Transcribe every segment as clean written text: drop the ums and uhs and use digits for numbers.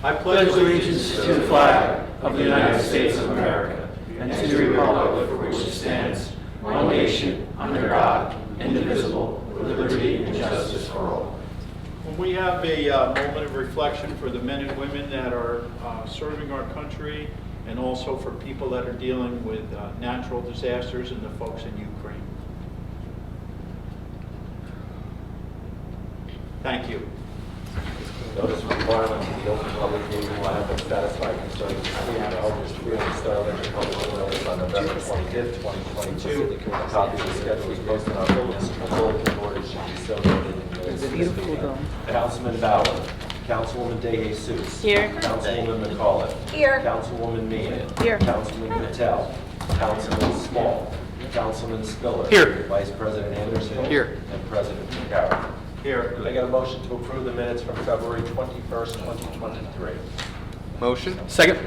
I pledge allegiance to the flag of the United States of America and to the republic for which it stands, one nation, under God, indivisible, with liberty and justice for all. We have a moment of reflection for the men and women that are serving our country, and also for people that are dealing with natural disasters and the folks in Ukraine. Thank you. Notice requirement of the open public meeting will have been satisfied concerning the screen and Eldridge Field and Sterling public notice on November 25th, 2022. A copy of the schedule is posted on the municipal bulletin board. It should be so noted in the notice of this meeting. Councilman Bauer. Councilwoman De Jesus. Here. Councilwoman McAuliffe. Here. Councilwoman Meehan. Here. Councilman Patel. Councilman Small. Councilman Spiller. Here. Vice President Anderson. Here. And President McCarron. Here. Can I get a motion to approve the minutes from February 21st, 2023? Motion. Second.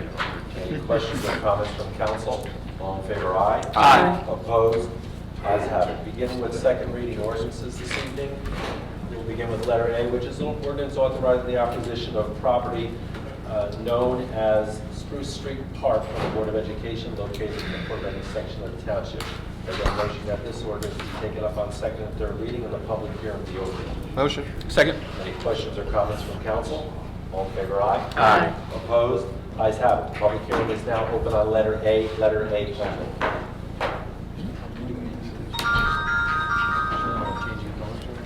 Any questions or comments from council? All in favor, aye. Aye. Opposed? Ayes have it. Beginning with second reading ordinances this evening. We'll begin with letter A, which is an ordinance authorizing the acquisition of property known as Spruce Street Park from the Board of Education located in the Port Reading section of the township. I get a motion that this ordinance be taken up on second and third reading and the public hearing be open. Motion. Second. Any questions or comments from council? All in favor, aye. Aye. Opposed? Ayes have it. Public hearing is now open on letter A only.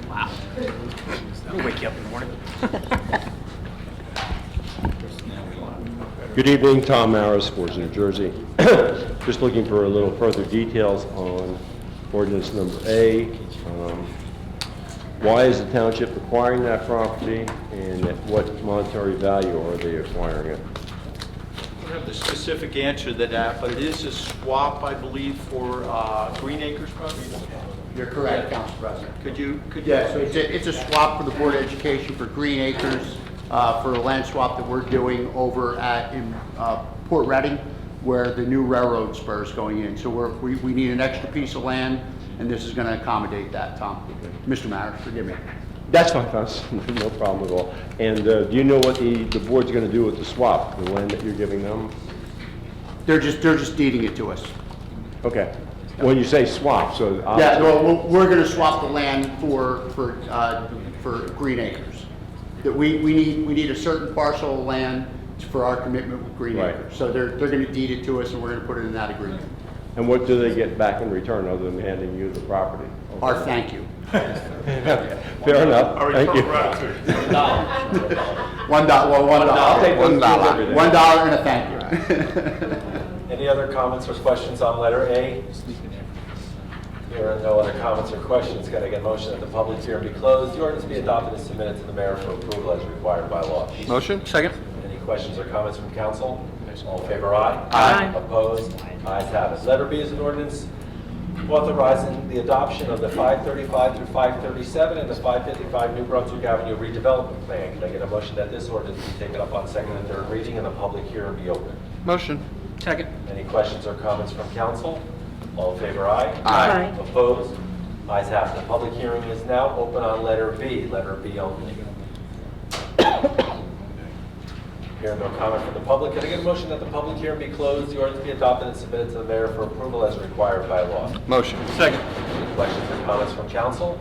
Wow. I'll wake you up in the morning. Good evening, Tom Maris, Sports, New Jersey. Just looking for a little further details on ordinance number A. Why is the township acquiring that property, and at what monetary value are they acquiring it? I don't have the specific answer to that, but it is a swap, I believe, for Green Acres property. You're correct, Council President. Could you? Yeah, so it's a swap for the Board of Education for Green Acres, for a land swap that we're doing over in Port Reading, where the new railroad spur is going in. So we need an extra piece of land, and this is going to accommodate that, Tom. Mr. Maris, forgive me. That's fine, that's no problem at all. And do you know what the board's going to do with the swap, the land that you're giving them? They're just deeding it to us. Okay. When you say swap, so... Yeah, well, we're going to swap the land for Green Acres. That we need a certain parcel of land for our commitment with Green Right. Acres. So they're going to deed it to us, and we're going to put it in that agreement. And what do they get back in return other than handing you the property? Our thank you. Fair enough. Thank you. $1. Well, $1. I'll take those $1. $1 and a thank you. Any other comments or questions on letter A? There are no other comments or questions. Can I get a motion that the public hearing be closed? The ordinance be adopted and submitted to the mayor for approval as required by law. Motion. Second. Any questions or comments from council? All in favor, aye. Aye. Opposed? Ayes have it. Letter B is an ordinance authorizing the adoption of the 535 through 537 and the 555 New Brunswick Avenue redevelopment plan. Can I get a motion that this ordinance be taken up on second and third reading and the public hearing be open? Motion. Second. Any questions or comments from council? All in favor, aye. Aye. Opposed? Ayes have it. The public hearing is now open on letter B only. Hearing no comment from the public, can I get a motion that the public hearing be closed, the ordinance be adopted and submitted to the mayor for approval as required by law? Motion. Second. Any questions or comments from council?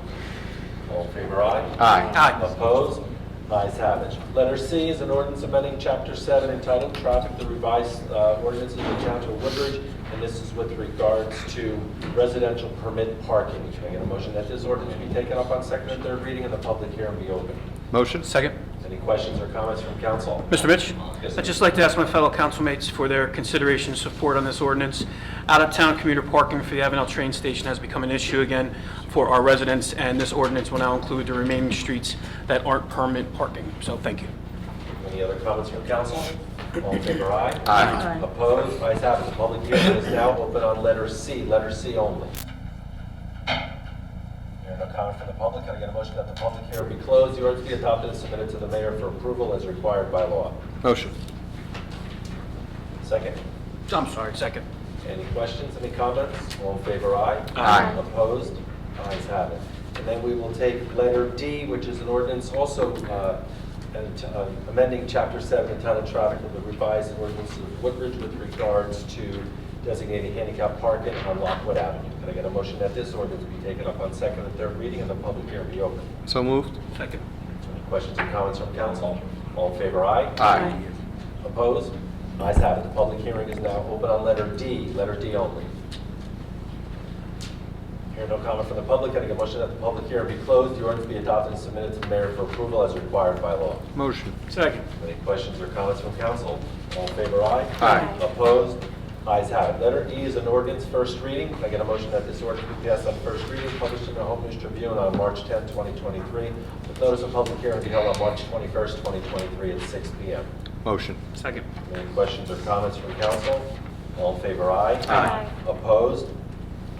All in favor, aye. Aye. Aye. Opposed? Ayes have it. Letter C is an ordinance amending Chapter 7 entitled Traffic, the revised ordinances of the Township of Woodbridge, and this is with regards to residential permit parking. Can I get a motion that this ordinance be taken up on second and third reading and the public hearing be open? Motion. Second. Any questions or comments from council? Mr. Mitch, Yes, sir. I'd just like to ask my fellow councilmates for their consideration and support on this ordinance. Out-of-town commuter parking for the Avenel train station has become an issue again for our residents, and this ordinance will now include the remaining streets that aren't permanent parking. So thank you. Any other comments from council? All in favor, aye. Aye. Opposed? Ayes have it. The public hearing is now open on letter C only. Hearing no comment from the public, can I get a motion that the public hearing be closed, the ordinance be adopted and submitted to the mayor for approval as required by law? Motion. Second. I'm sorry, second. Any questions, any comments? All in favor, aye. Aye. Opposed? Ayes have it. And then we will take letter D, which is an ordinance also and amending Chapter 7 entitled Traffic of the revised ordinance of Woodbridge with regards to designating handicap parking on Lockwood Avenue. Can I get a motion that this ordinance be taken up on second and third reading and the public hearing be open? So moved. Second. Any questions or comments from council? All in favor, aye? Aye. Opposed? Ayes have it. The public hearing is now open on letter D only. Hearing no comment from the public, can I get a motion that the public hearing be closed, the ordinance be adopted and submitted to the mayor for approval as required by law? Motion. Second. Any questions or comments from council? All in favor, aye? Aye. Opposed? Ayes have it. Letter E is an ordinance, first reading. Can I get a motion that this ordinance be passed on first reading, published in the Home News Tribune on March 10, 2023, with notice of public hearing to be held on March 21st, 2023 at 6 p.m. Motion. Second. Any questions or comments from council? All in favor, aye? Aye. Opposed?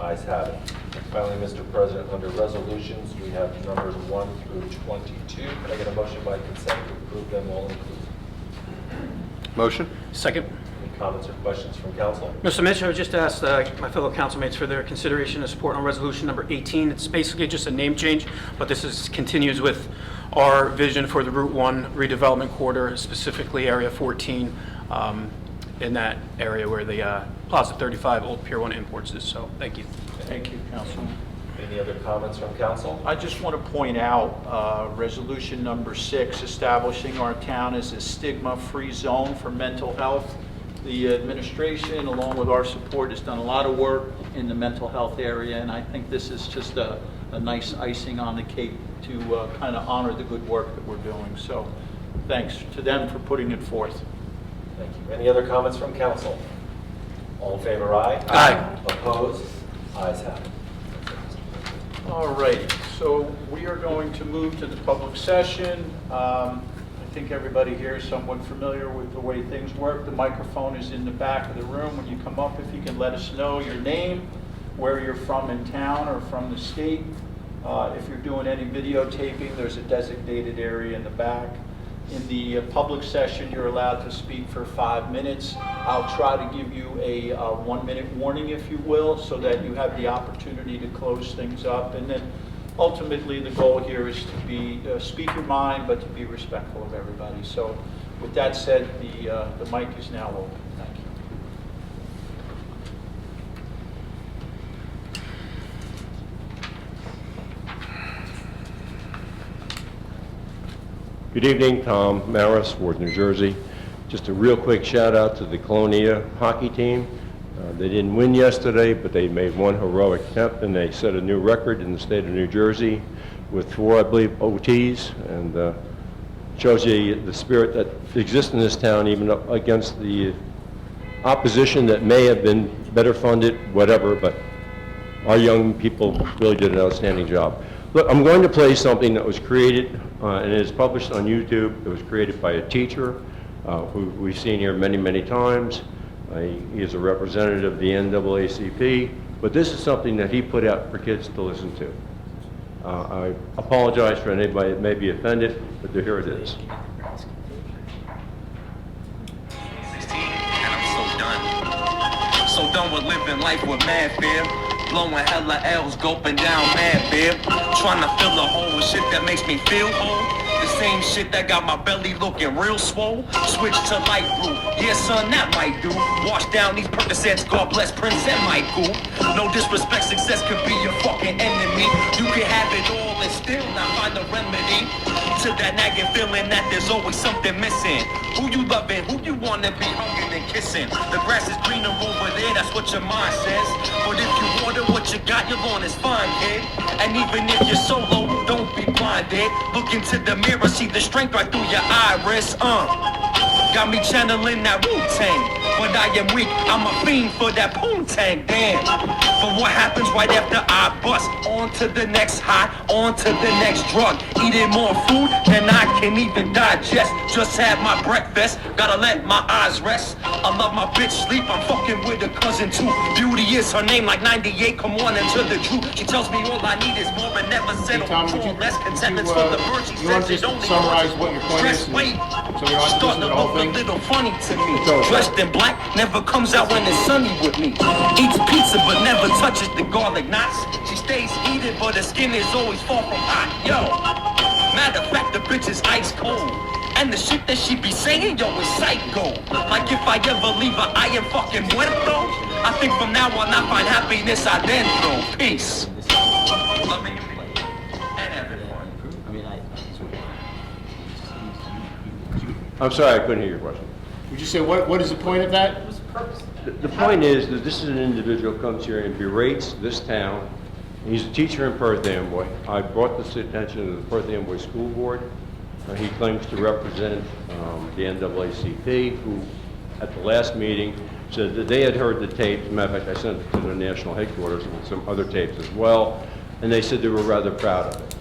Ayes have it. And finally, Mr. President, under resolutions, we have numbers 1 through 22. Can I get a motion by consent to approve them all inclusive? Motion. Second. Any comments or questions from council? Mr. Mitchell, I would just ask my fellow councilmates for their consideration and support on resolution number 18. It's basically just a name change, but this continues with our vision for the Route 1 redevelopment corridor, specifically Area 14, in that area where the Plaza 35 Old Pier 1 Imports is. So, thank you. Thank you, Councilman. Any other comments from council? I just want to point out resolution number 6, establishing our town as a stigma-free zone for mental health. The administration, along with our support, has done a lot of work in the mental health area, and I think this is just a nice icing on the cake to kind of honor the good work that we're doing. So thanks to them for putting it forth. Thank you. Any other comments from council? All in favor, aye? Aye. Opposed? Ayes have it. All righty, so we are going to move to the public session. I think everybody here is somewhat familiar with the way things work. The microphone is in the back of the room. When you come up, if you can let us know your name, where you're from in town or from the state. If you're doing any videotaping, there's a designated area in the back. In the public session, you're allowed to speak for 5 minutes. I'll try to give you a 1-minute warning, if you will, so that you have the opportunity to close things up. And then ultimately, the goal here is to be speak your mind, but to be respectful of everybody. So with that said, the mic is now open. Thank you. Good evening, Tom Maris, Ward, New Jersey. Just a real quick shout out to the Colonia hockey team. They didn't win yesterday, but they made one heroic attempt, and they set a new record in the state of New Jersey with 4, I believe, OTs, and shows you the spirit that exists in this town, even against the opposition that may have been better funded, whatever, but our young people really did an outstanding job. Look, I'm going to play something that was created and it is published on YouTube. It was created by a teacher who we've seen here many, many times. He is a representative of the NAACP, but this is something that he put out for kids to listen to. I apologize for anybody that may be offended, but here it is. 16, and I'm so done with living life with mad fear. Blowing hella L's, gulping down mad beer. Trying to fill a hole with shit that makes me feel whole. The same shit that got my belly looking real swole. Switch to light blue, yeah son, that might do. Wash down these Percocets, God bless Prince and Michael. No disrespect, success could be your fucking enemy. You can have it all and still not find a remedy to that nagging feeling that there's always something missing. Who you loving, who you wanna be hugging and kissing. The grass is greener over there, that's what your mind says. But if you water what you got, your lawn is fine, kid. And even if you're solo, don't be blinded. Look into the mirror, see the strength right through your iris, Got me channeling that Wu-Tang. But I am weak, I'm a fiend for that poontang, damn. But what happens right after I bust? On to the next high, on to the next drug. Eating more food than I can even digest. Just had my breakfast, gotta let my eyes rest. I love my bitch sleep, I'm fucking with a cousin too. Beauty is her name like 98, come on into the truth. She tells me all I need is more and never settle for less. Contentment's for the bird, she says it only summarize what your point is? stress weight. So we don't have to listen to the whole Starting to look a thing? little funny to me. So- Dressed in black, never comes out when it's sunny with me. Eats pizza but never touches the garlic knots. She stays heated but her skin is always far from hot. Yo, matter of fact, the bitch is ice cold. And the shit that she be saying, yo, is psycho. Like if I ever leave her, I am fucking muerto. I think from now on I find happiness adentro. Peace. Loving you and everyone. I'm sorry, I couldn't hear your question. Would you say, what is the point of that? The point is that this is an individual who comes here and berates this town. He's a teacher in Perth Amboy. I brought this to the attention of the Perth Amboy School Board. He claims to represent the NAACP, who at the last meeting said that they had heard the tapes. As a matter of fact, I sent it to the national headquarters with some other tapes as well, and they said they were rather proud of it.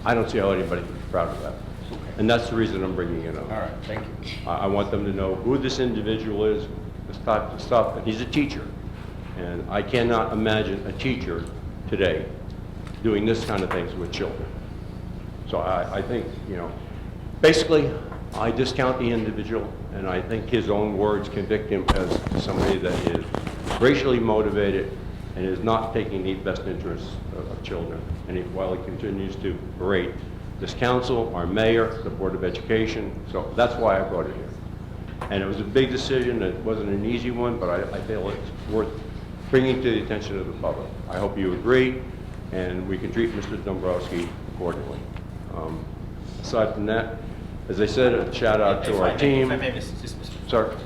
I don't see how anybody can be proud of that. And that's the reason I'm bringing it up. All right, thank you. I want them to know who this individual is, this type of stuff, and he's a teacher. And I cannot imagine a teacher today doing this kind of things with children. So I think, basically, I discount the individual, and I think his own words convict him as somebody that is racially motivated and is not taking the best interests of children. And while he continues to berate this council, our mayor, the Board of Education, so that's why I brought it here. And it was a big decision. It wasn't an easy one, but I feel it's worth bringing to the attention of the public. I hope you agree, and we can treat Mr. Dombrowski accordingly. Aside from that, as I said, a shout out to our team. If I may, Mr. Sir?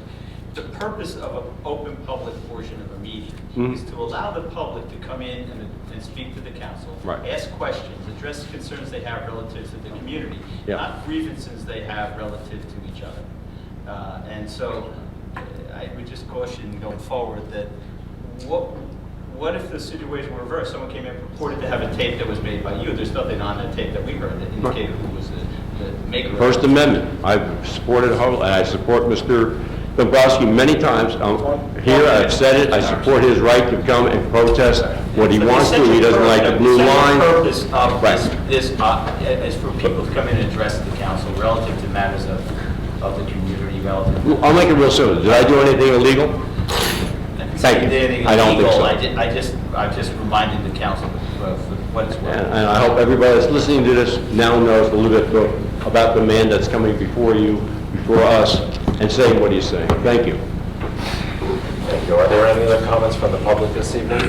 The purpose of an open public portion of a meeting is to allow the public to come in and speak to the council, Right. ask questions, address concerns they have relative to the community, Yeah. not grievances they have relative to each other. And so I would just caution going forward that what if the situation were reversed? Someone came in and purported to have a tape that was made by you. There's nothing on the tape that we heard that indicated who was the maker of it. First Amendment. I've supported, and I support Mr. Dombrowski many times. Here, I've said it, I support his right to come and protest what he wants to. He doesn't like the blue line. The purpose of Right. this is for people to come in and address the council relative to matters of the community, relative to... I'll make it real simple. Did I do anything illegal? Thank you. I don't think so. I just reminded the council of what it's worth. And I hope everybody that's listening to this now knows a little bit about the man that's coming before you, before us, and saying what he's saying. Thank you. Thank you. Are there any other comments from the public this evening?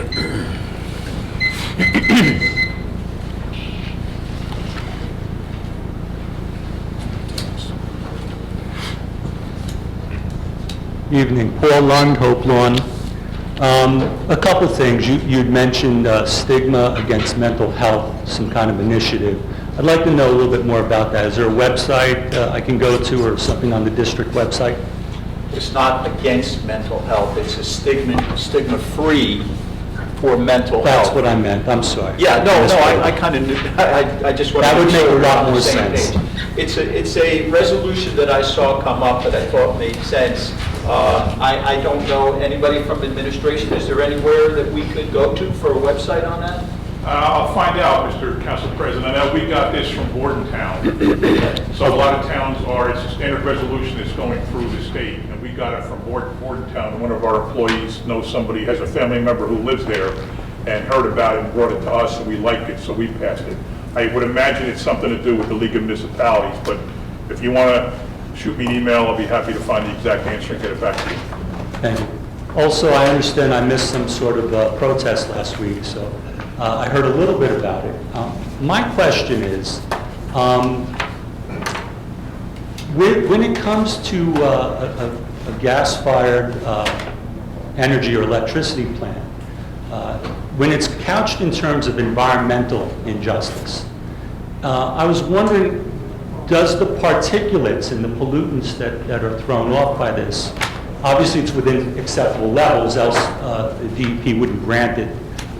Evening, Paul Lund, Hope Lawn. A couple things. You'd mentioned stigma against mental health, some kind of initiative. I'd like to know a little bit more about that. Is there a website I can go to or something on the district website? It's not against mental health, it's a stigma-free for mental health. That's what I meant, I'm sorry. Yeah, no, I kind of knew, I just wanted That to would make make sure a we're lot on the more same sense. page. It's a resolution that I saw come up that I thought made sense. I don't know anybody from administration. Is there anywhere that we could go to for a website on that? I'll find out, Mr. Council President. I know we got this from Bordentown. So a lot of towns it's a standard resolution that's going through the state, and we got it from Bordentown. One of our employees knows somebody, has a family member who lives there, and heard about it and brought it to us, and we liked it, so we passed it. I would imagine it's something to do with the League of Municipalities, but if you want to shoot me an email, I'll be happy to find the exact answer and get it back to you. Thank you. Also, I understand I missed some sort of protest last week, so I heard a little bit about it. My question is, when it comes to a gas-fired energy or electricity plant, when it's couched in terms of environmental injustice, I was wondering, does the particulates and the pollutants that are thrown off by this, obviously it's within acceptable levels, else the DEP wouldn't grant it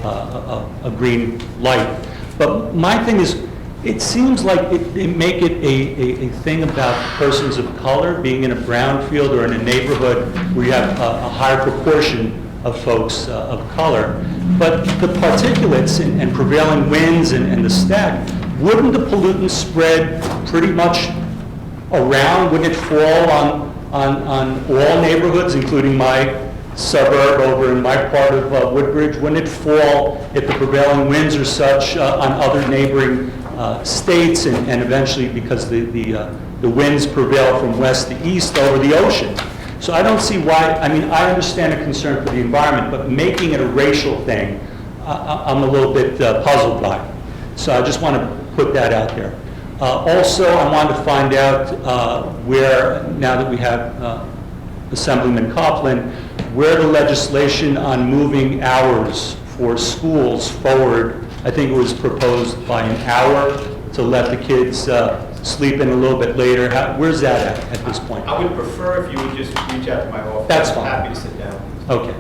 a green light. But my thing is, it seems like they make it a thing about persons of color being in a brownfield or in a neighborhood where you have a higher proportion of folks of color. But the particulates and prevailing winds and the stack, wouldn't the pollutants spread pretty much around? Wouldn't it fall on all neighborhoods, including my suburb over in my part of Woodbridge? Wouldn't it fall, if the prevailing winds are such, on other neighboring states and eventually, because the the winds prevail from west to east over the ocean. So I don't see why, I mean, I understand a concern for the environment, but making it a racial thing, I'm a little bit puzzled by. So I just want to put that out there. Also, I wanted to find out where, now that we have Assemblyman Coughlin, where the legislation on moving hours for schools forward, I think it was proposed by an hour to let the kids sleep in a little bit later. Where's that at this point? I would prefer if you would just reach out to my office. That's fine. I'm happy to sit down. Okay.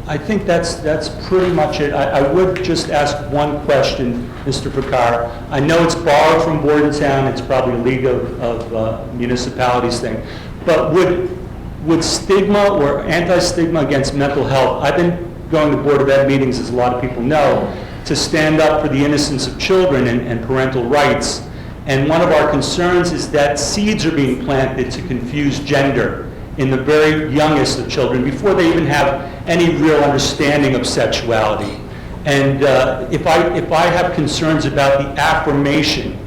I think that's pretty much it. I would just ask one question, Mr. Picard. I know it's borrowed from Bordentown, it's probably a League of Municipalities thing, but would stigma or anti-stigma against mental health, I've been going to Board of Ed meetings, as a lot of people know, to stand up for the innocence of children and parental rights. And one of our concerns is that seeds are being planted to confuse gender in the very youngest of children before they even have any real understanding of sexuality. And if I have concerns about the affirmation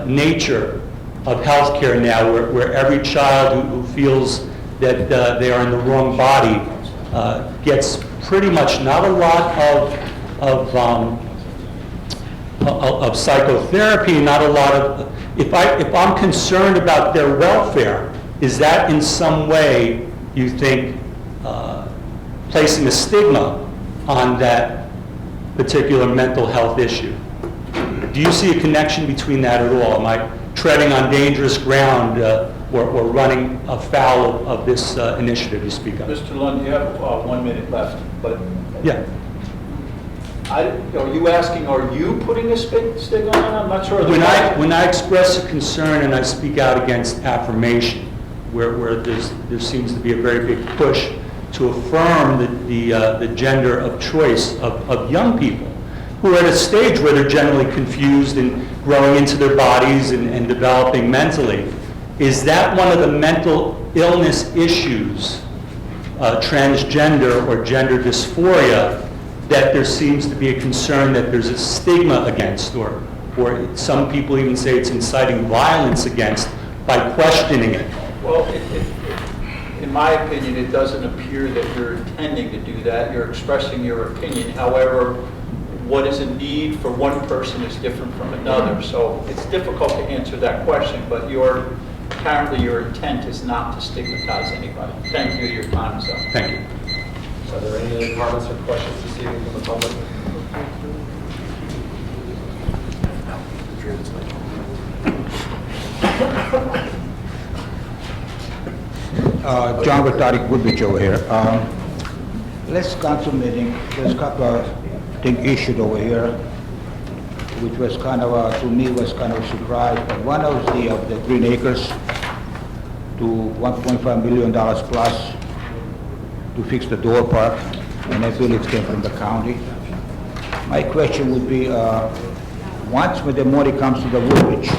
nature of healthcare now, where every child who feels that they are in the wrong body gets pretty much not a lot of psychotherapy, not a lot of, if I'm concerned about their welfare, is that in some way, you think, placing a stigma on that particular mental health issue? Do you see a connection between that at all? Am I treading on dangerous ground or running afoul of this initiative you speak of? Mr. Lund, you have 1 minute left, but Yeah. are you asking, are you putting a stigma on? I'm not sure. When I express a concern and I speak out against affirmation, where there seems to be a very big push to affirm the gender of choice of young people who are at a stage where they're generally confused and growing into their bodies and developing mentally. Is that one of the mental illness issues, transgender or gender dysphoria, that there seems to be a concern that there's a stigma against, or some people even say it's inciting violence against by questioning it? Well, in my opinion, it doesn't appear that you're intending to do that. You're expressing your opinion. However, what is a need for one person is different from another. So it's difficult to answer that question, but apparently your intent is not to stigmatize anybody. Thank you. Your time is up. Thank you. Are there any other comments or questions this evening from the public? John Rotaric, Woodbridge over here. Last council meeting, there's a couple of things issued over here, which was kind of, to me, was kind of a surprise. But one was the Green Acres to $1.5 million plus to fix the door park, and I believe it came from the county. My question would be, once when the money comes to the Woodbridge,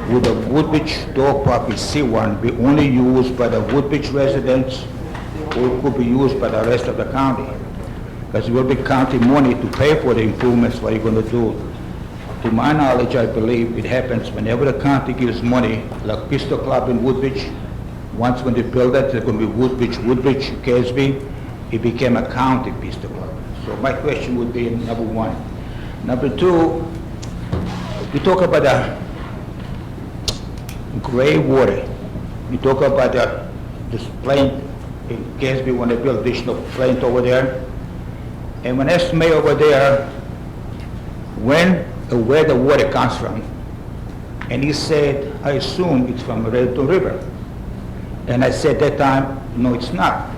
would the Woodbridge dog park in C1 be only used by the Woodbridge residents, or it could be used by the rest of the county? Because it will be county money to pay for the improvements what you're going to do. To my knowledge, I believe it happens whenever the county gives money, like Pistol Club in Woodbridge. Once when they build it, there's going to be Woodbridge, KSB. It became a county Pistol Club. So my question would be number one. Number two, we talk about the gray water. We talk about this plant in KSB when they build additional plant over there. And when I asked me over there where the water comes from, and he said, I assume it's from Redstone River. And I said that time, no, it's not.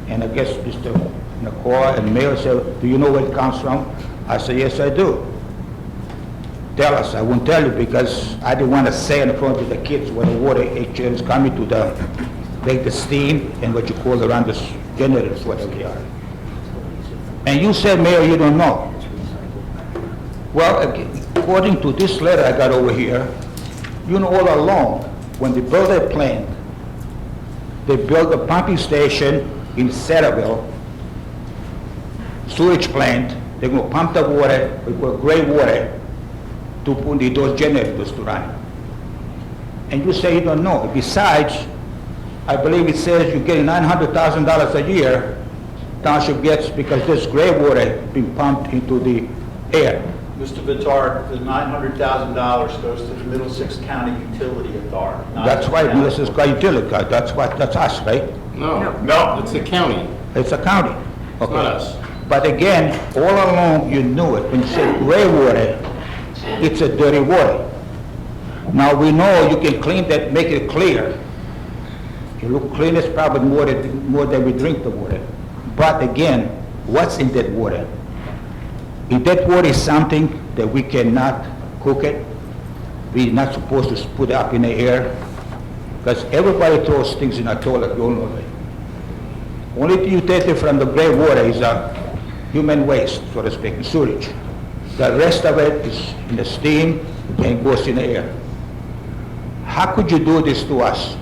And I guess Mr. Nakoa and Mayor said, do you know where it comes from? I said, yes, I do. Tell us. I won't tell you because I didn't want to say in front of the kids where the water actually is coming to make the steam and what you call around the generators, whatever they are. And you said, Mayor, you don't know. Well, according to this letter I got over here, you know all along, when they built that plant, they built a pumping station in Centerville, sewage plant. They're going to pump the water, we call gray water, to put those generators to run. And you say you don't know. Besides, I believe it says you're getting $900,000 a year, township gets, because this gray water being pumped into the air. Mr. Vitar, the $900,000 goes to the Middlesex County Utility Authority. not That's the right, county. Melissa's got utility card, that's us, right? No. It's the county. It's a county. It's not us. But again, all along, you knew it. When you say gray water, it's a dirty water. Now, we know you can clean that, make it clear. You look clean, it's probably more than we drink the water. But again, what's in that water? If that water is something that we cannot cook it, we're not supposed to put it up in the air, because everybody throws things in a toilet, you all know that. Only thing you take it from the gray water is human waste, so to speak, sewage. The rest of it is in the steam and goes in the air. How could you do this to us?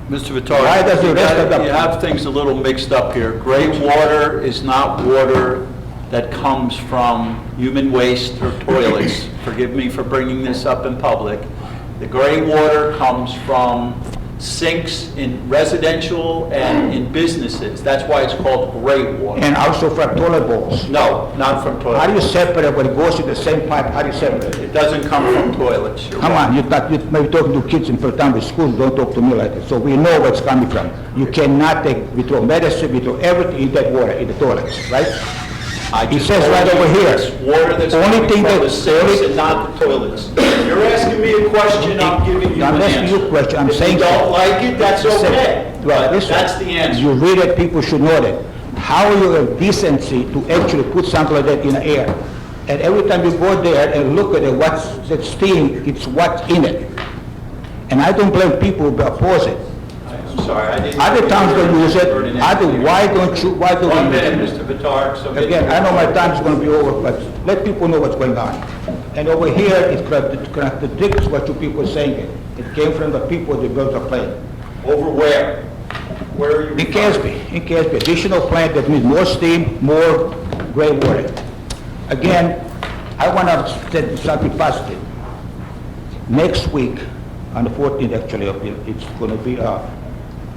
Mr. Vitar, Why does the rest of the- you have things a little mixed up here. Gray water is not water that comes from human waste or toilets. Forgive me for bringing this up in public. The gray water comes from sinks in residential and in businesses. That's why it's called gray water. And also from toilet bowls. No, not from How do you toilets. separate when it goes in the same pipe? How do you separate it? It doesn't come from toilets. You're Come right. on, you may be talking to kids in primary school, don't talk to me like that. So we know where it's coming from. You cannot take, we throw medicine, we throw everything in that water, in the toilets, right? I It just says told right you over here. it's water that's Only coming thing from that- the sinks and not the toilets. You're asking me a question, I'm giving you an I'm asking answer. you a question, I'm saying. If you don't like it, that's okay. Well, But listen, that's the answer. You read it, people should know that. How you have decency to actually put something like that in the air? And every time you go there and look at it, what's that steam, it's what's in it. And I don't blame people who oppose it. I'm sorry, I didn't... Other towns don't use it, why do we One use minute, it? Mr. Vitar, so... Again, I know my time's gonna be over, but let people know what's going on. And over here, it contradicts what you people are saying. It came from the people that built the plant. Over where? Where are you... In Casby, additional plant that needs more steam, more gray water. Again, I wanna say something positive. Next week, on the 14th actually, it's gonna be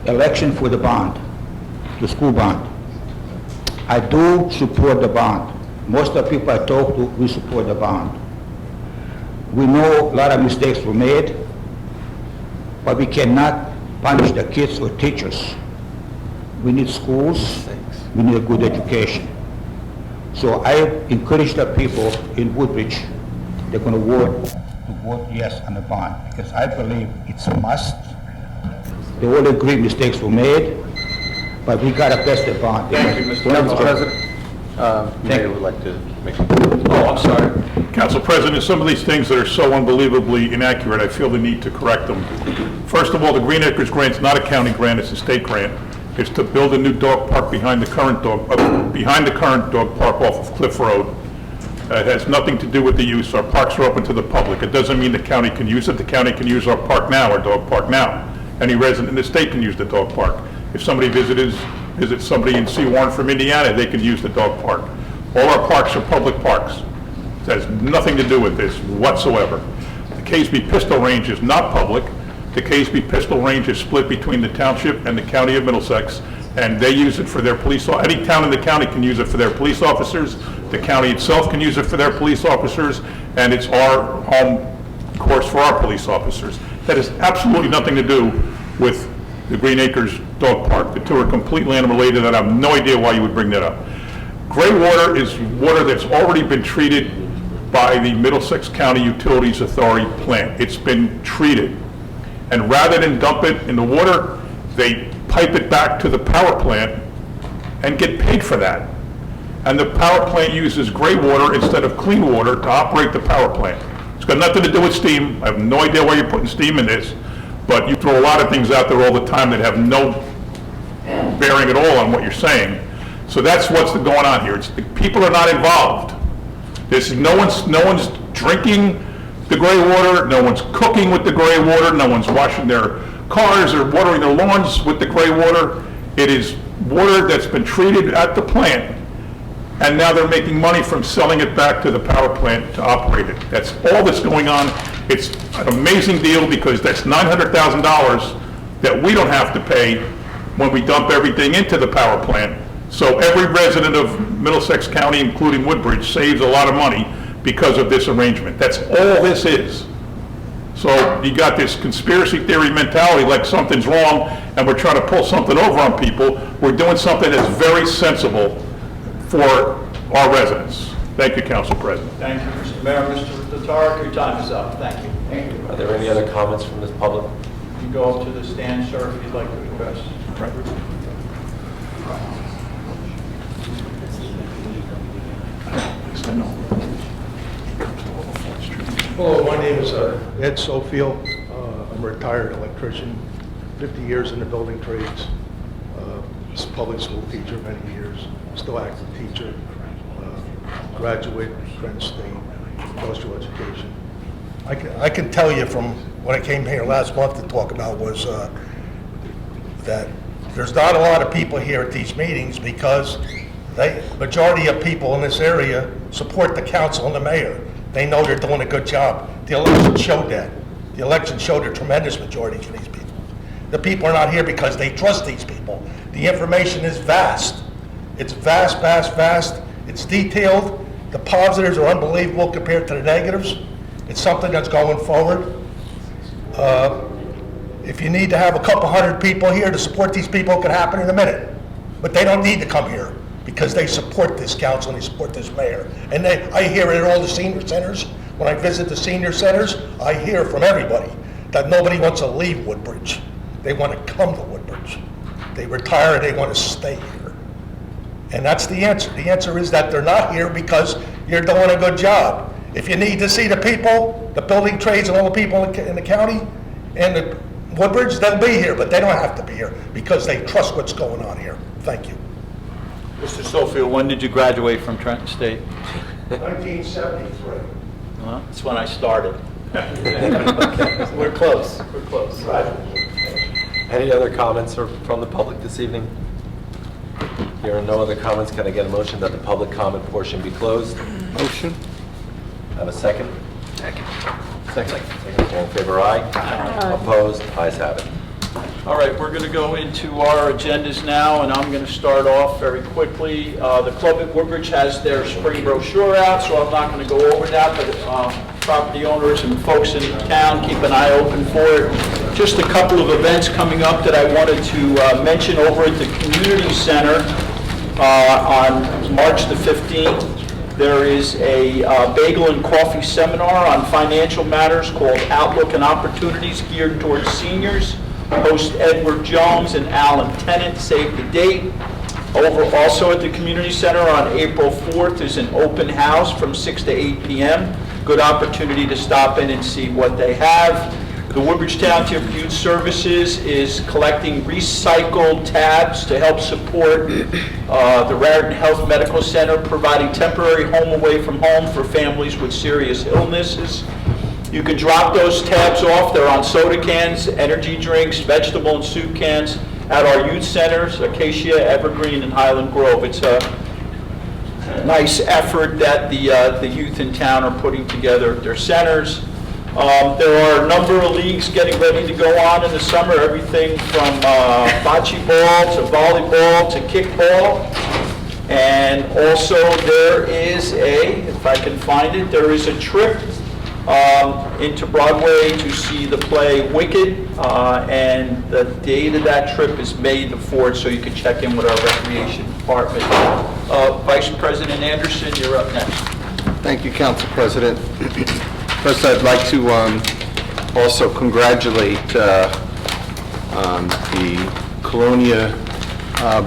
election for the bond, the school bond. I do support the bond. Most of the people I talk to, we support the bond. We know a lot of mistakes were made, but we cannot punish the kids or teachers. We need schools, we need a good education. So I encourage the people in Woodbridge, they're gonna vote yes on the bond, because I believe it's a must. They all agree mistakes were made, but we gotta pass the bond. Thank you, Mr. Council President. Mayor would like to make some... Oh, I'm sorry. Council President, some of these things that are so unbelievably inaccurate, I feel the need to correct them. First of all, the Green Acres grant's not a county grant, it's a state grant. It's to build a new dog park behind the current dog park off of Cliff Road. It has nothing to do with the use. Our parks are open to the public. It doesn't mean the county can use it. The county can use our park now, our dog park now. Any resident in the state can use the dog park. If somebody visits somebody in Seawarren from Indiana, they can use the dog park. All our parks are public parks. It has nothing to do with this whatsoever. The Casby Pistol Range is not public. The Casby Pistol Range is split between the township and the county of Middlesex, and they use it for their police, any town in the county can use it for their police officers, the county itself can use it for their police officers, and it's our home course for our police officers. That has absolutely nothing to do with the Green Acres Dog Park. The two are completely unrelated, and I have no idea why you would bring that up. Gray water is water that's already been treated by the Middlesex County Utilities Authority plant. It's been treated. And rather than dump it in the water, they pipe it back to the power plant and get paid for that. And the power plant uses gray water instead of clean water to operate the power plant. It's got nothing to do with steam. I have no idea why you're putting steam in this, but you throw a lot of things out there all the time that have no bearing at all on what you're saying. So that's what's going on here. The people are not involved. No one's drinking the gray water, no one's cooking with the gray water, no one's washing their cars or watering their lawns with the gray water. It is water that's been treated at the plant and now they're making money from selling it back to the power plant to operate it. That's all that's going on. It's an amazing deal because that's $900,000 that we don't have to pay when we dump everything into the power plant. So every resident of Middlesex County, including Woodbridge, saves a lot of money because of this arrangement. That's all this is. So you got this conspiracy theory mentality like something's wrong and we're trying to pull something over on people. We're doing something that's very sensible for our residents. Thank you, Council President. Thank you, Mr. Mayor. Mr. Tatarek, your time is up. Thank you. Thank you. Are there any other comments from the public? You can go up to the stand, sir, if you'd like to address. Hello, my name is Ed Sofield. I'm a retired electrician, 50 years in the building trades. Public school teacher many years, still active teacher, graduate, Kent State, industrial education. I can tell you from what I came here last month to talk about was that there's not a lot of people here at these meetings because majority of people in this area support the council and the mayor. They know they're doing a good job. The election showed that. The election showed a tremendous majority for these people. The people are not here because they trust these people. The information is vast. It's vast, vast, vast. It's detailed. The positives are unbelievable compared to the negatives. It's something that's going forward. If you need to have a couple hundred people here to support these people, it can happen in a minute. But they don't need to come here because they support this council and they support this mayor. And I hear it at all the senior centers. When I visit the senior centers, I hear from everybody that nobody wants to leave Woodbridge. They want to come to Woodbridge. They retire, they want to stay here. And that's the answer. The answer is that they're not here because you're doing a good job. If you need to see the people, the building trades and all the people in the county and the Woodbridge, they'll be here, but they don't have to be here because they trust what's going on here. Thank you. Mr. Sofield, when did you graduate from Trenton State? 1973. Well, that's when I started. We're close. We're close. Any other comments from the public this evening? Here are no other comments. Can I get a motion that the public comment portion be closed? Motion. Have a second? Second. All in favor, aye? Aye. Opposed? Ayes have it. All right, we're going to go into our agendas now, and I'm going to start off very quickly. The club at Woodbridge has their spring brochure out, so I'm not going to go over that, but property owners and folks in town, keep an eye open for it. Just a couple of events coming up that I wanted to mention over at the community center on March the 15th. There is a bagel and coffee seminar on financial matters called Outlook and Opportunities geared towards seniors. Host Edward Jones and Alan Tennant, save the date. Also at the community center on April 4th is an open house from 6 to 8 p.m. Good opportunity to stop in and see what they have. The Woodbridge Township Youth Services is collecting recycled tabs to help support the Raritan Health Medical Center, providing temporary home away from home for families with serious illnesses. You can drop those tabs off. They're on soda cans, energy drinks, vegetable and soup cans at our youth centers, Acacia, Evergreen, and Highland Grove. It's a nice effort that the youth in town are putting together at their centers. There are a number of leagues getting ready to go on in the summer, everything from bocce ball to volleyball to kickball. And also there is if I can find it, there is a trip into Broadway to see the play Wicked, and the date of that trip is May the 4th, so you can check in with our recreation department. Vice President Anderson, you're up next. Thank you, Council President. First, I'd like to also congratulate the Colonia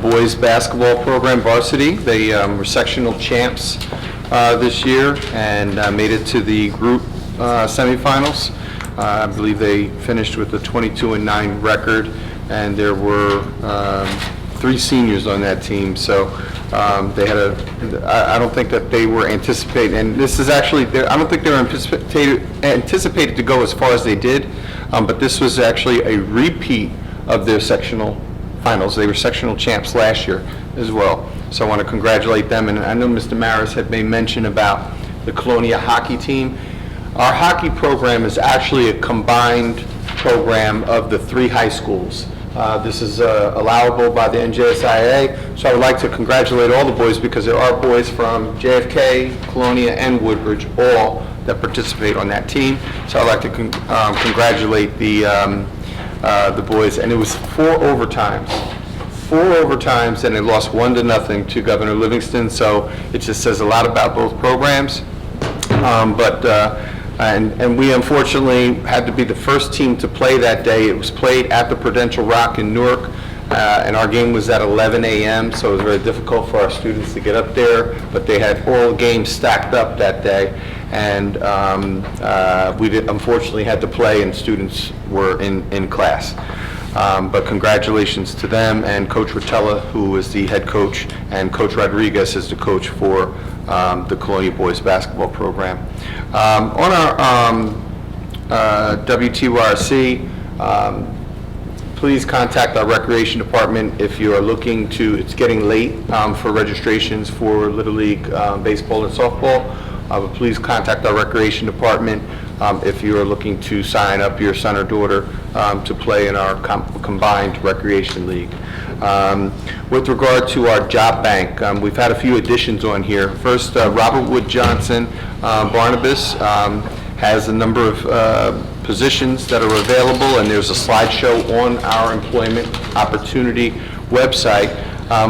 boys basketball program varsity. They were sectional champs this year and made it to the group semifinals. I believe they finished with a 22-9 record, and there were 3 seniors on that team. So they had I don't think that they were anticipating, and this is actually, I don't think they were anticipated to go as far as they did, but this was actually a repeat of their sectional finals. They were sectional champs last year as well. So I want to congratulate them, and I know Mr. Maris had made mention about the Colonia hockey team. Our hockey program is actually a combined program of the 3 high schools. This is allowable by the NJSIA, so I would like to congratulate all the boys because there are boys from JFK, Colonia, and Woodbridge, all that participate on that team. So I'd like to congratulate the boys, and it was 4 overtimes. 4 overtimes, and they lost 1-0 to Governor Livingston, so it just says a lot about both programs. And we unfortunately had to be the first team to play that day. It was played at the Prudential Rock in Newark, and our game was at 11 a.m., so it was very difficult for our students to get up there, but they had all games stacked up that day, and we unfortunately had to play, and students were in class. But congratulations to them, and Coach Rotella, who is the head coach, and Coach Rodriguez is the coach for the Colonia Boys basketball program. On our WTYRC, please contact our recreation department if you are looking to, it's getting late for registrations for Little League baseball and softball, but please contact our recreation department if you are looking to sign up your son or daughter to play in our combined recreation league. With regard to our job bank, we've had a few additions on here. First, Robert Wood Johnson Barnabas has a number of positions that are available, and there's a slideshow on our employment opportunity website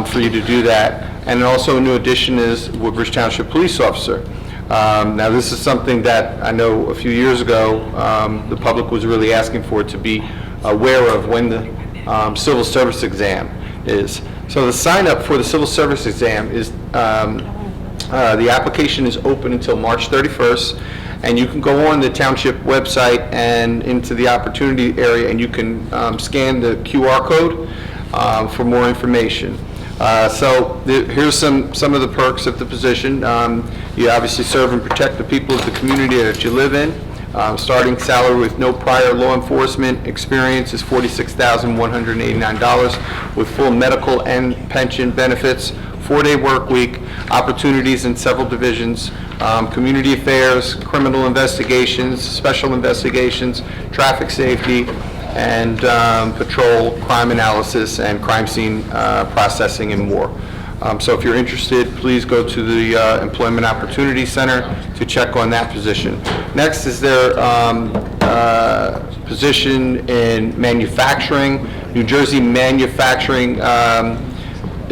for you to do that. And also a new addition is Woodbridge Township Police Officer. Now this is something that I know a few years ago the public was really asking for, to be aware of when the civil service exam is. So the sign up for the civil service exam is, the application is open until March 31st, and you can go on the township website and into the opportunity area, and you can scan the QR code for more information. Here's some of the perks of the position. You obviously serve and protect the people of the community that you live in. Starting salary with no prior law enforcement experience is $46,189 with full medical and pension benefits, 4-day work week, opportunities in several divisions, community affairs, criminal investigations, special investigations, traffic safety, and patrol, crime analysis, and crime scene processing, and more. So if you're interested, please go to the Employment Opportunity Center to check on that position. Next is their position in manufacturing, New Jersey Manufacturing,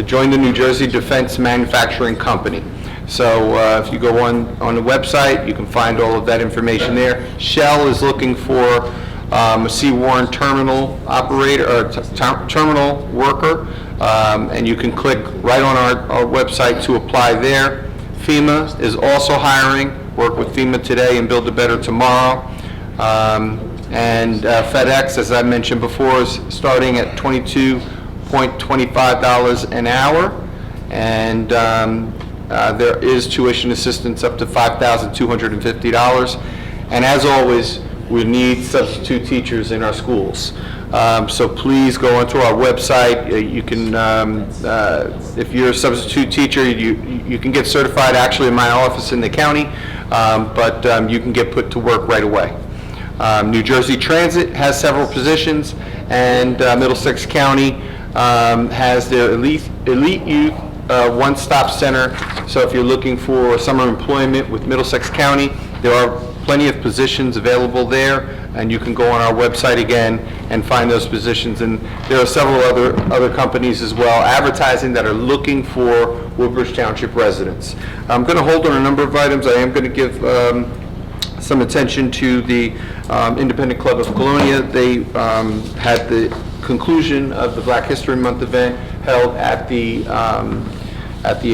join the New Jersey Defense Manufacturing Company. So if you go on the website, you can find all of that information there. Shell is looking for a Seawarren terminal operator, or terminal worker, and you can click right on our website to apply there. FEMA is also hiring. Work with FEMA today and build a better tomorrow. And FedEx, as I mentioned before, is starting at $22.25 an hour, and there is tuition assistance up to $5,250. And as always, we need substitute teachers in our schools. So please go onto our website. You can, if you're a substitute teacher, you can get certified actually in my office in the county, but you can get put to work right away. New Jersey Transit has several positions, and Middlesex County has their elite youth one-stop center. So if you're looking for summer employment with Middlesex County, there are plenty of positions available there, and you can go on our website again and find those positions. And there are several other companies as well advertising that are looking for Woodbridge Township residents. I'm going to hold on a number of items. I am going to give some attention to the Independent Club of Colonia. They had the conclusion of the Black History Month event held at the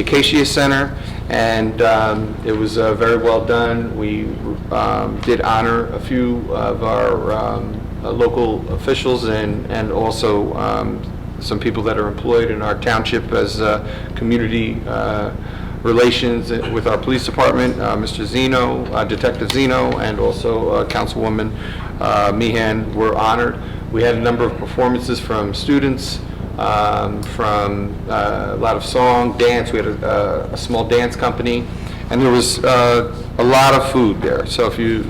Acacia Center, and it was very well done. We did honor a few of our local officials and also some people that are employed in our township as community relations with our police department, Mr. Zeno, Detective Zeno, and also Councilwoman Meehan were honored. We had a number of performances from students, from a lot of song, dance. We had a small dance company, and there was a lot of food there. So if you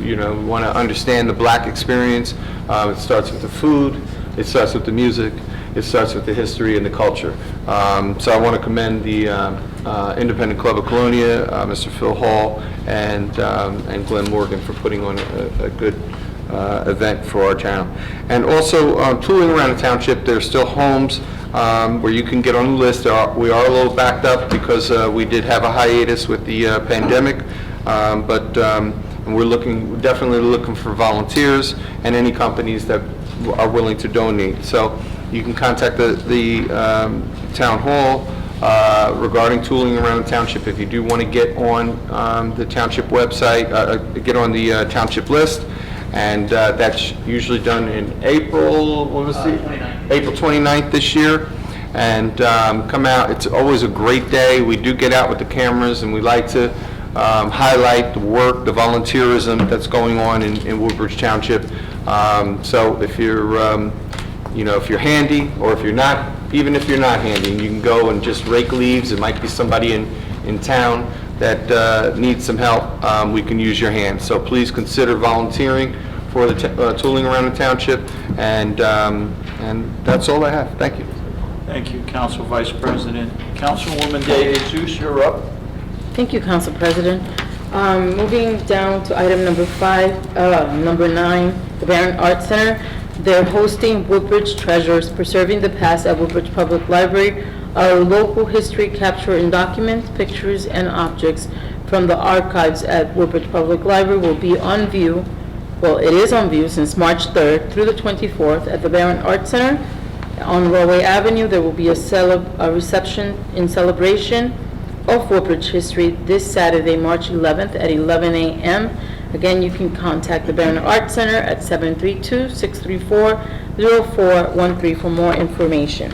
want to understand the black experience, it starts with the food, it starts with the music, it starts with the history and the culture. So I want to commend the Independent Club of Colonia, Mr. Phil Hall, and Glenn Morgan for putting on a good event for our town. And also, touring around the township, there's still homes where you can get on the list. We are a little backed up because we did have a hiatus with the pandemic, but we're definitely looking for volunteers and any companies that are willing to donate. So you can contact the town hall regarding tooling around the township. If you do want to get on the township website, get on the township list, and that's usually done in April, what was the? 29th. April 29th this year. And come out. It's always a great day. We do get out with the cameras, and we like to highlight the work, the volunteerism that's going on in Woodbridge Township. So if you're if you're handy, or if you're not, even if you're not handy, you can go and just rake leaves. It might be somebody in town that needs some help. We can use your hands. So please consider volunteering for the tooling around the township, and that's all I have. Thank you. Thank you, Council Vice President. Councilwoman De Jesus, you're up. Thank you, Council President. Moving down to item number 9, the Barron Art Center. They're hosting Woodbridge Treasures, Preserving the Past at Woodbridge Public Library. Our local history capture in documents, pictures, and objects from the archives at Woodbridge Public Library will be on view. Well, it is on view since March 3rd through the 24th at the Barron Art Center. On Railway Avenue, there will be a reception in celebration of Woodbridge history this Saturday, March 11th at 11 a.m. Again, you can contact the Barron Art Center at 732-634-0413 for more information.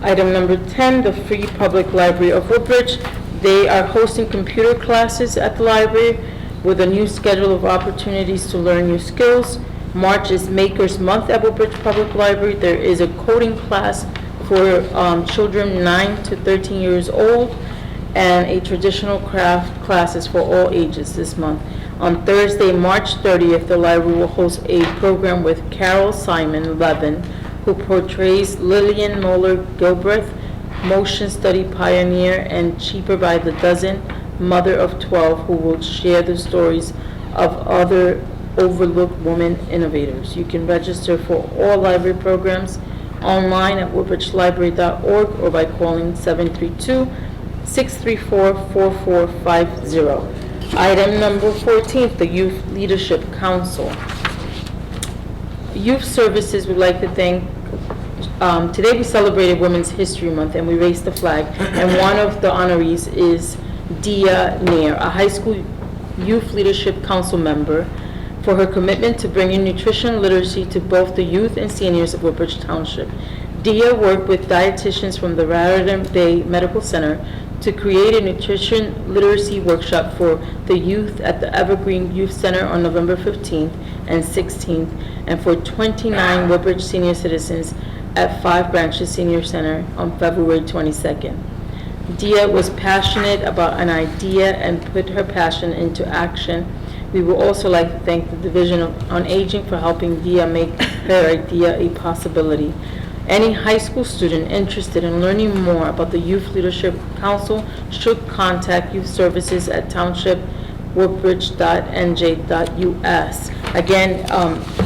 Item number 10, the Free Public Library of Woodbridge. They are hosting computer classes at the library with a new schedule of opportunities to learn new skills. March is Makers Month at Woodbridge Public Library. There is a coding class for children 9 to 13 years old, and a traditional craft classes for all ages this month. On Thursday, March 30th, the library will host a program with Carol Simon Levin, who portrays Lillian Moeller Gilbreth, motion study pioneer and cheaper by the dozen mother of 12, who will share the stories of other overlooked women innovators. You can register for all library programs online at woodbridgelibrary.org or by calling 732-634-4450. Item number 14, the Youth Leadership Council. Youth Services would like to thank, today we celebrated Women's History Month and we raised the flag, and one of the honorees is Dia Nair, a high school Youth Leadership Council member, for her commitment to bringing nutrition literacy to both the youth and seniors of Woodbridge Township. Dia worked with dietitians from the Raritan Bay Medical Center to create a nutrition literacy workshop for the youth at the Evergreen Youth Center on November 15th and 16th, and for 29 Woodbridge senior citizens at 5 Branches Senior Center on February 22nd. Dia was passionate about an idea and put her passion into action. We would also like to thank the Division on Aging for helping Dia make her idea a possibility. Any high school student interested in learning more about the Youth Leadership Council should contact Youth Services at townshipwoodbridge.nj.us. Again,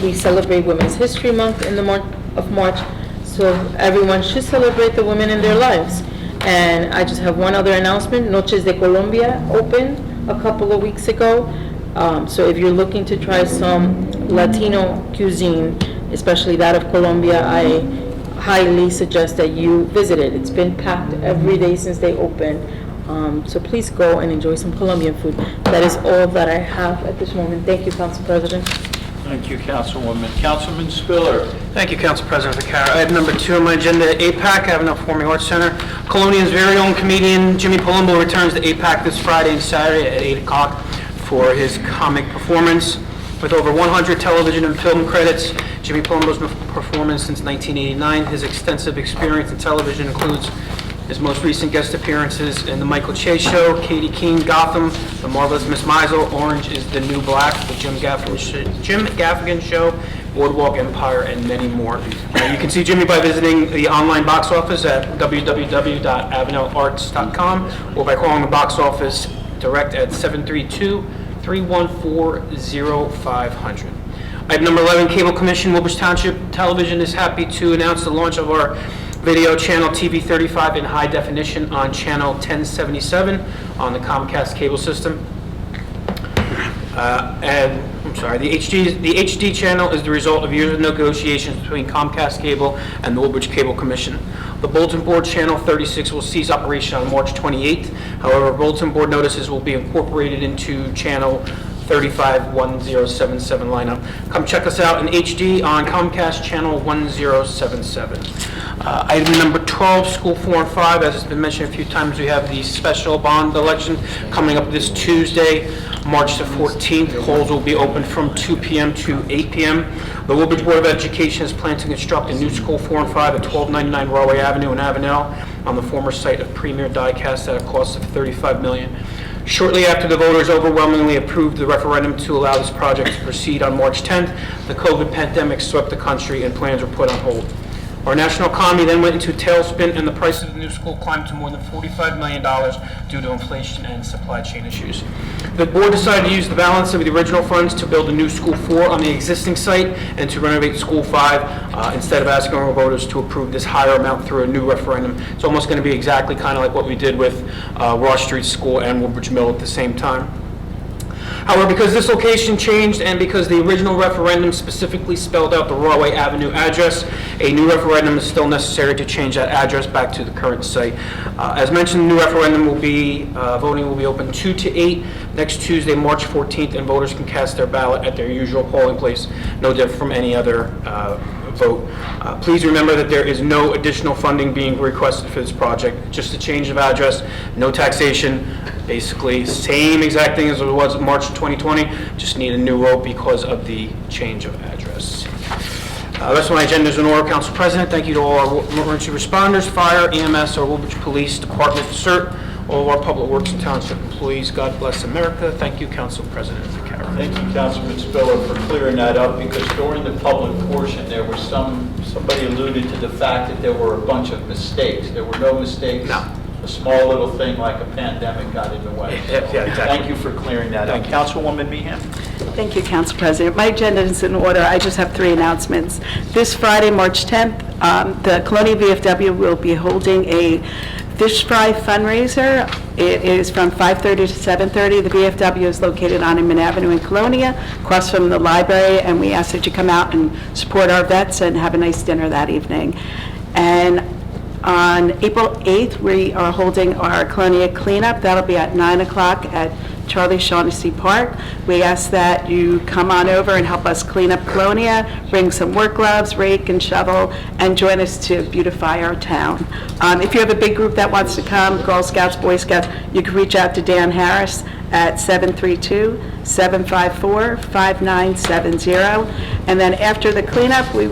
we celebrate Women's History Month in the month of March, so everyone should celebrate the women in their lives. And I just have one other announcement. Noches de Colombia opened a couple of weeks ago. So if you're looking to try some Latino cuisine, especially that of Colombia, I highly suggest that you visit it. It's been packed every day since they opened. So please go and enjoy some Colombian food. That is all that I have at this moment. Thank you, Council President. Thank you, Councilwoman. Councilman Spiller. Thank you, Council President Vaccaro. Item number 2 on my agenda, APAC, Avenel Performing Arts Center. Colonia's very own comedian Jimmy Palumbo returns to APAC this Friday and Saturday at 8 o'clock for his comic performance. With over 100 television and film credits, Jimmy Palumbo's performance since 1989. His extensive experience in television includes his most recent guest appearances in The Michael Che Show, Katie Keene, Gotham, The Marvelous Miss Maisel, Orange is the New Black, The Jim Gaffigan Show, Boardwalk Empire, and many more. You can see Jimmy by visiting the online box office at www.avenelarts.com or by calling the box office direct at 732-314-0500. Item number 11, Cable Commission. Woodbridge Township Television is happy to announce the launch of our video channel TV 35 in high definition on channel 1077 on the Comcast cable system. The HD channel is the result of years of negotiations between Comcast Cable and the Woodbridge Cable Commission. The bulletin board channel 36 will cease operation on March 28th. However, bulletin board notices will be incorporated into channel 351077 lineup. Come check us out in HD on Comcast channel 1077. Item number 12, School 4 and 5. As has been mentioned a few times, we have the special bond election coming up this Tuesday, March the 14th. Polls will be open from 2 p.m. to 8 p.m. The Woodbridge Board of Education is planning to construct a new School 4 and 5 at 1299 Rawway Avenue in Avenel on the former site of Premier Diecast at a cost of $35 million. Shortly after the voters overwhelmingly approved the referendum to allow this project to proceed on March 10th, the COVID pandemic swept the country and plans were put on hold. Our national economy then went into a tailspin, and the price of the new school climbed to more than $45 million due to inflation and supply chain issues. The board decided to use the balance of the original funds to build a new School 4 on the existing site and to renovate School 5 instead of asking our voters to approve this higher amount through a new referendum. It's almost going to be exactly kind of like what we did with Ross Street School and Woodbridge Mill at the same time. However, because this location changed and because the original referendum specifically spelled out the Rawway Avenue address, a new referendum is still necessary to change that address back to the current site. As mentioned, the new referendum will be, voting will be open 2 to 8 next Tuesday, March 14th, and voters can cast their ballot at their usual polling place, no different from any other vote. Please remember that there is no additional funding being requested for this project, just a change of address, no taxation, basically same exact thing as it was in March 2020, just need a new road because of the change of address. The rest of my agenda is in order. Council President, thank you to all our emergency responders, fire, EMS, our Woodbridge Police Department, CERT, all of our public works and township employees. God bless America. Thank you, Council President Carroll. Thank you, Councilman Spiller, for clearing that up, because during the public portion, there was somebody alluded to the fact that there were a bunch of mistakes. There were no mistakes. No. A small little thing like a pandemic got in the way. So Yeah, exactly. Thank you for clearing that up. Councilwoman Meehan. Thank you, Council President. My agenda is in order. I just have 3 announcements. This Friday, March 10th, the Colonia VFW will be holding a fish fry fundraiser. It is from 5:30 to 7:30. The VFW is located on Inman Avenue in Colonia, across from the library, and we ask that you come out and support our vets and have a nice dinner that evening. And on April 8th, we are holding our Colonia cleanup. That'll be at 9 o'clock at Charlie Shaughnessy Park. We ask that you come on over and help us clean up Colonia, bring some work gloves, rake and shovel, and join us to beautify our town. If you have a big group that wants to come, Girl Scouts, Boy Scouts, you can reach out to Dan Harris at 732-754-5970. And then after the cleanup, we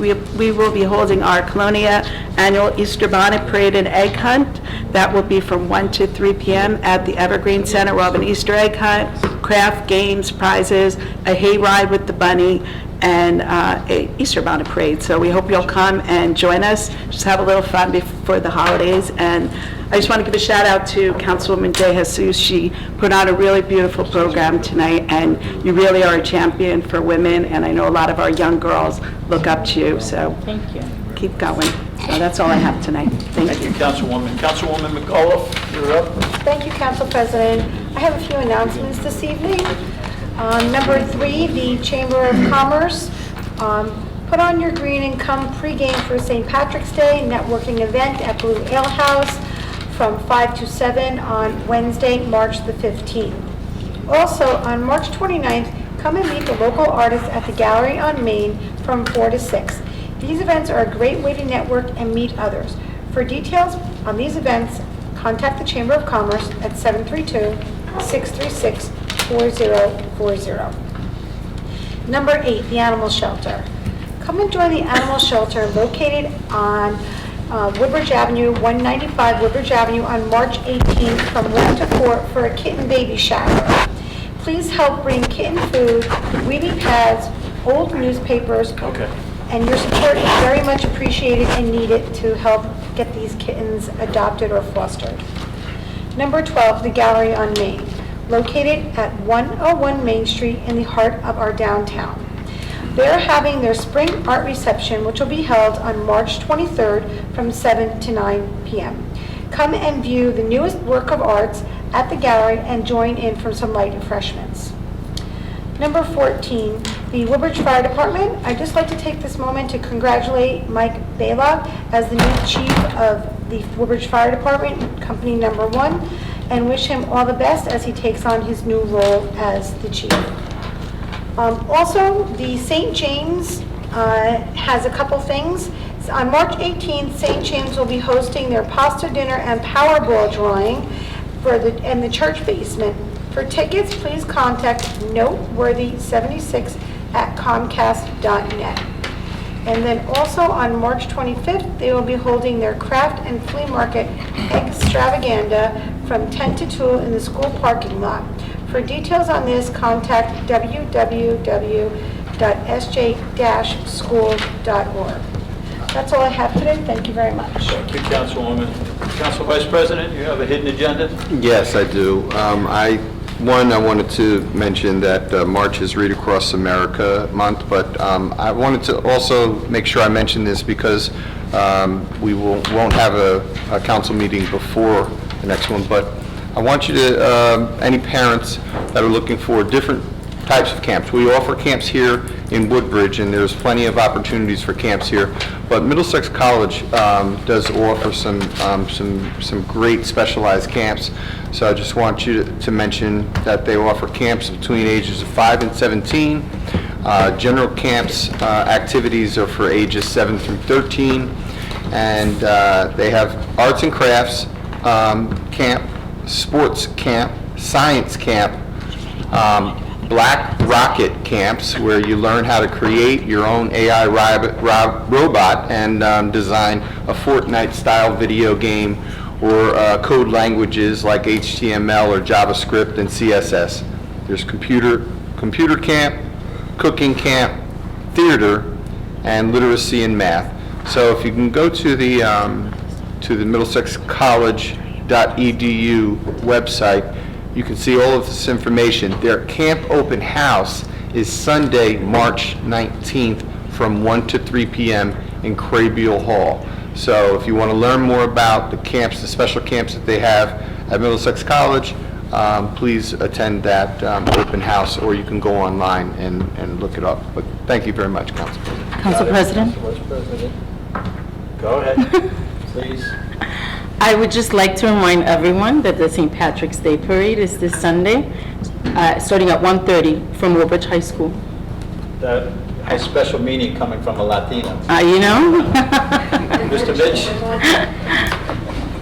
will be holding our Colonia annual Easter Bonnet Parade and Egg Hunt. That will be from 1 to 3 p.m. at the Evergreen Center. We'll have an Easter egg hunt, craft games, prizes, a hay ride with the bunny, and a Easter Bonnet Parade. So we hope you'll come and join us. Just have a little fun before the holidays. And I just want to give a shout out to Councilwoman De Jesus. She put on a really beautiful program tonight, and you really are a champion for women, and I know a lot of our young girls look up to you, so Thank you. keep going. So that's all I have tonight. Thank you. Councilwoman. Councilwoman McAuliffe, you're up. Thank you, Council President. I have a few announcements this evening. Number 3, the Chamber of Commerce. Put on your green and come pregame for St. Patrick's Day networking event at Blue Ale House from 5 to 7 on Wednesday, March the 15th. Also, on March 29th, come and meet the local artists at the Gallery on Main from 4 to 6. These events are a great way to network and meet others. For details on these events, contact the Chamber of Commerce at 732-636-4040. Number 8, the animal shelter. Come and join the animal shelter located on Woodbridge Avenue, 195 Woodbridge Avenue on March 18th from 1 to 4 for a kitten baby shower. Please help bring kitten food, weenie pads, old newspapers, and your support is very much appreciated and needed to help get these kittens adopted or fostered. Number 12, the Gallery on Main, located at 101 Main Street in the heart of our downtown. They're having their spring art reception, which will be held on March 23rd from 7 to 9 p.m. Come and view the newest work of arts at the gallery and join in for some light refreshments. Number 14, the Woodbridge Fire Department. I'd just like to take this moment to congratulate Mike Bela as the new chief of the Woodbridge Fire Department, company number 1, and wish him all the best as he takes on his new role as the chief. Also, the St. James has a couple things. On March 18th, St. James will be hosting their pasta dinner and Powerball drawing in the church basement. For tickets, please contact noteworthy76@comcast.net. And then also on March 25th, they will be holding their craft and flea market extravaganza from 10 to 2 in the school parking lot. For details on this, contact www.sj-schools.org. That's all I have today. Thank you very much. Thank you, Councilwoman. Council Vice President, you have a hidden agenda? Yes, I do. I wanted to mention that March is Read Across America Month, but I wanted to also make sure I mention this because we won't have a council meeting before the next one, but I want you to, any parents that are looking for different types of camps. We offer camps here in Woodbridge, and there's plenty of opportunities for camps here. But Middlesex College does offer some great specialized camps. So I just want you to mention that they offer camps between ages of 5 and 17. General camps activities are for ages 7 through 13, and they have arts and crafts camp, sports camp, science camp, Black Rocket camps, where you learn how to create your own AI robot and design a Fortnite-style video game, or code languages like HTML or JavaScript and CSS. There's computer camp, cooking camp, theater, and literacy and math. So if you can go to the middlesexcollege.edu website, you can see all of this information. Their camp open house is Sunday, March 19th from 1 to 3 p.m. in Craybeal Hall. So if you want to learn more about the camps, the special camps that they have at Middlesex College, please attend that open house, or you can go online and look it up. But thank you very much, Council President. Council President? Vice President. Go ahead, please. I would just like to remind everyone that the St. Patrick's Day Parade is this Sunday, starting at 1:30 from Woodbridge High School. That has special meaning coming from a Latino. You know? Mr. Mitch?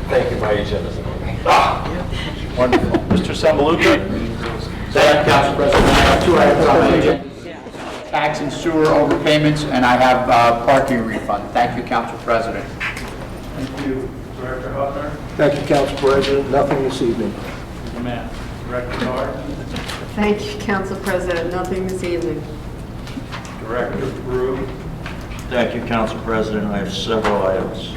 Thank you, my agenda. Wonderful. Mr. Sambaluka? Thank you, Council President. I have 2 items on the agenda. Tax and sewer overpayments, and I have parking refund. Thank you, Council President. Thank you. Director Huffner? Thank you, Council President. Nothing this evening. Amen. Director Hart? Thank you, Council President. Nothing this evening. Director Brew? Thank you, Council President. I have several items,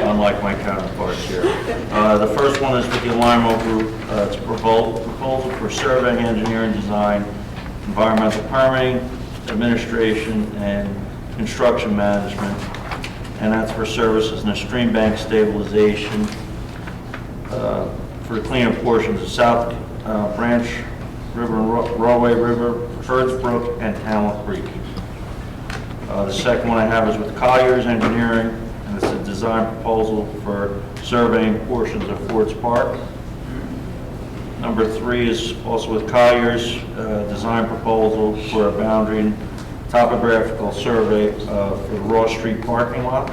unlike my counterparts here. The first one is with the Alimo Group. It's a proposal for surveying, engineering, design, environmental permitting, administration, and construction management. And that's for services in the stream bank stabilization for cleanup portions of South Branch River and Rawway River, Herdsbrook, and Talent Creek. The second one I have is with Colliers Engineering, and it's a design proposal for surveying portions of Fords Park. Number 3 is also with Colliers, design proposal for a boundary and topographical survey for the Ross Street parking lot.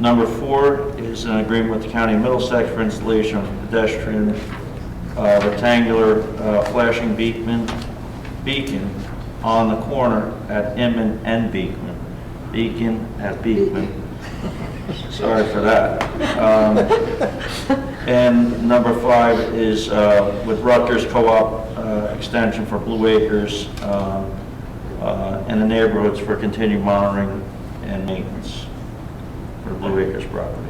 Number 4 is an agreement with the County of Middlesex for installation of pedestrian rectangular flashing beacon on the corner at Inman and Beekman. Beacon at Beekman. Sorry for that. And number 5 is with Rutgers Co-op extension for Blue Acres in the neighborhoods for continued monitoring and maintenance for the Blue Acres property.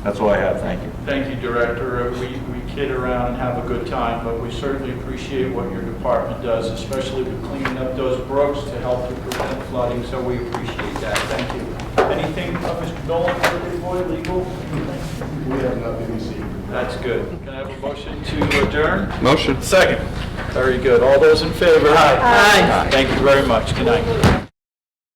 That's all I have. Thank you. Thank you, Director. We kid around and have a good time, but we certainly appreciate what your department does, especially with cleaning up those brooks to help to prevent flooding, so we appreciate that. Thank you. Anything, Mr. Nolan, for the boy, legal? We have nothing this evening. That's good. Can I have a motion to adjourn? Motion. Second. Very good. All those in favor? Aye. Thank you very much. Good night.